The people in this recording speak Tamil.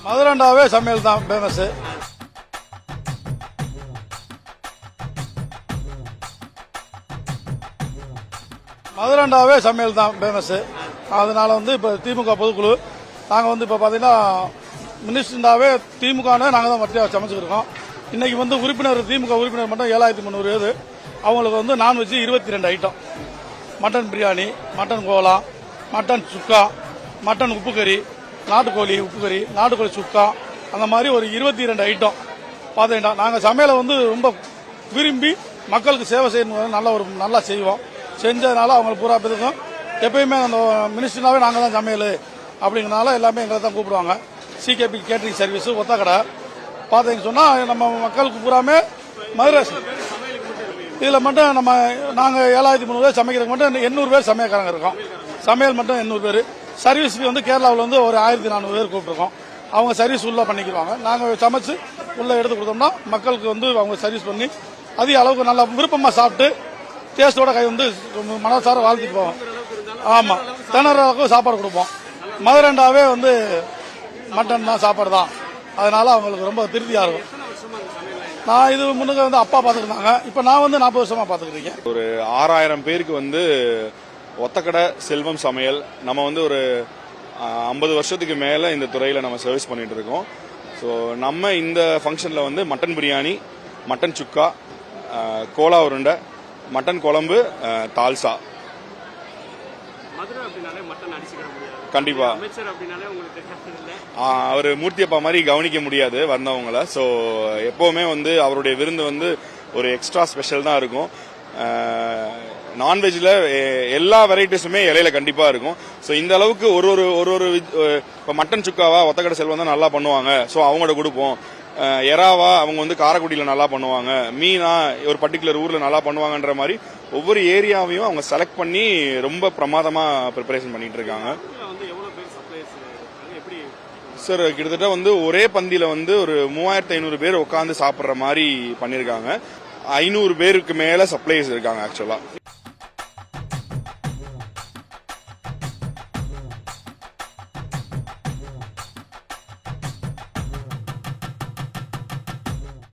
மதுரண்டாவே சமையல் தான் ஃபேமஸ். மதுரண்டாவே சமையல் தான் ஃபேமஸ். அதனால இப்போ திமுக பொதுக்குழு நாங்கள் இப்போ பார்த்தீங்கன்னா மினிஸ்டர்ண்டாவே திமுக நாங்கள் தான் மத்திய சமைச்சுருக்கோம். இன்னைக்கு உறுப்பினர் திமுக உறுப்பினர் மட்டும் 7300 பேர். அவங்களுக்கு non veg 22 item. Mutton biryani, mutton kola, mutton chukka, mutton உப்பு கறி, நாட்டுக்கோழி உப்பு கறி, நாட்டுக்கோழி சுக்கா, அந்த மாதிரி ஒரு 22 ஐட்டம் பார்த்தீங்கன்னா நாங்கள் சமையலை ரொம்ப விரும்பி மக்களுக்கு சேவை செய்யணும். நல்லா செய்வோம். செஞ்சதுனால அவங்களுக்கு பூரா பேருக்கும் எப்பயுமே அந்த மினிஸ்டர்னாவே நாங்கள் தான் சமையல் அப்படிங்கிறனால எல்லாமே எங்களை தான் கூப்பிடுவாங்க. சிகேபி கேட்டரிங் சர்வீஸ் ஒத்தக்கடை பார்த்தீங்கன்னு சொன்னால் நம்ம மக்களுக்கு பூராமே மதுரை இதில் மட்டும் நாங்கள் 7300 பேர் சமைக்கிறதுக்கு மட்டும் 800 பேர் சமையல்காரங்க இருக்கோம். சமையல் மட்டும் 800 பேர். சர்வீஸுக்கு கேரளாவில் ஒரு 1400 பேர் கூப்பிட்டுருக்கோம். அவங்க சர்வீஸ் உள்ள பண்ணிக்குவாங்க. நாங்கள் சமைச்சு உள்ள எடுத்து கொடுத்தோம்னா மக்களுக்கு அவங்க சர்வீஸ் பண்ணி அதிக அளவுக்கு நல்லா விருப்பமாக சாப்பிட்டு டேஸ்டோட கை மனசார வாழ்த்துட்டு போவோம். ஆமாம், திணற அளவுக்கு சாப்பாடு கொடுப்போம். மதுரண்டாவே மட்டன் தான் சாப்பாடு தான். அதனால அவங்களுக்கு ரொம்ப திருப்தியாக இருக்கும். நான் இது முன்னுக்கு அப்பா பார்த்துக்கிட்டாங்க. இப்போ நான் 40 வருஷமா பார்த்துக்கிட்டேன். ஒரு 6000 பேருக்கு ஒத்தக்கடை செல்வம் சமையல் நம்ம ஒரு 50 வருஷத்துக்கு மேல இந்த துறையில நம்ம சர்வீஸ் பண்ணிட்டு இருக்கோம். ஸோ நம்ம இந்த ஃபங்க்ஷன்ல மட்டன் பிரியாணி, மட்டன் சுக்கா, கோலா உருண்டை, மட்டன் குழம்பு, தால்சா. கண்டிப்பா அவர் மூர்த்தியப்பா மாதிரி கவனிக்க முடியாது வந்தவங்கள. ஸோ எப்பவுமே அவருடைய விருந்து ஒரு எக்ஸ்ட்ரா ஸ்பெஷல் தான் இருக்கும். நான்வெஜ்ல எல்லா வெரைட்டிஸுமே இலையில கண்டிப்பா இருக்கும். ஸோ இந்த அளவுக்கு ஒரு இப்போ மட்டன் சுக்காவா ஒத்தக்கடை செல்வம் தான் நல்லா பண்ணுவாங்க. ஸோ அவங்களோட கொடுப்போம். எறாவா அவங்க காரைக்குடியில நல்லா பண்ணுவாங்க. மீனா ஒரு பர்டிகுலர் ஊர்ல நல்லா பண்ணுவாங்கன்ற மாதிரி ஒவ்வொரு ஏரியாவையும் அவங்க செலக்ட் பண்ணி ரொம்ப பிரமாதமா ப்ரிப்பரேஷன் பண்ணிட்டு இருக்காங்க. சார் கிட்டத்தட்ட ஒரே பந்தியில ஒரு 3500 பேர் உட்காந்து சாப்பிடுற மாதிரி பண்ணிருக்காங்க. 500 பேருக்கு மேல சப்ளைஸ் இருக்காங்க ஆக்சுவலா.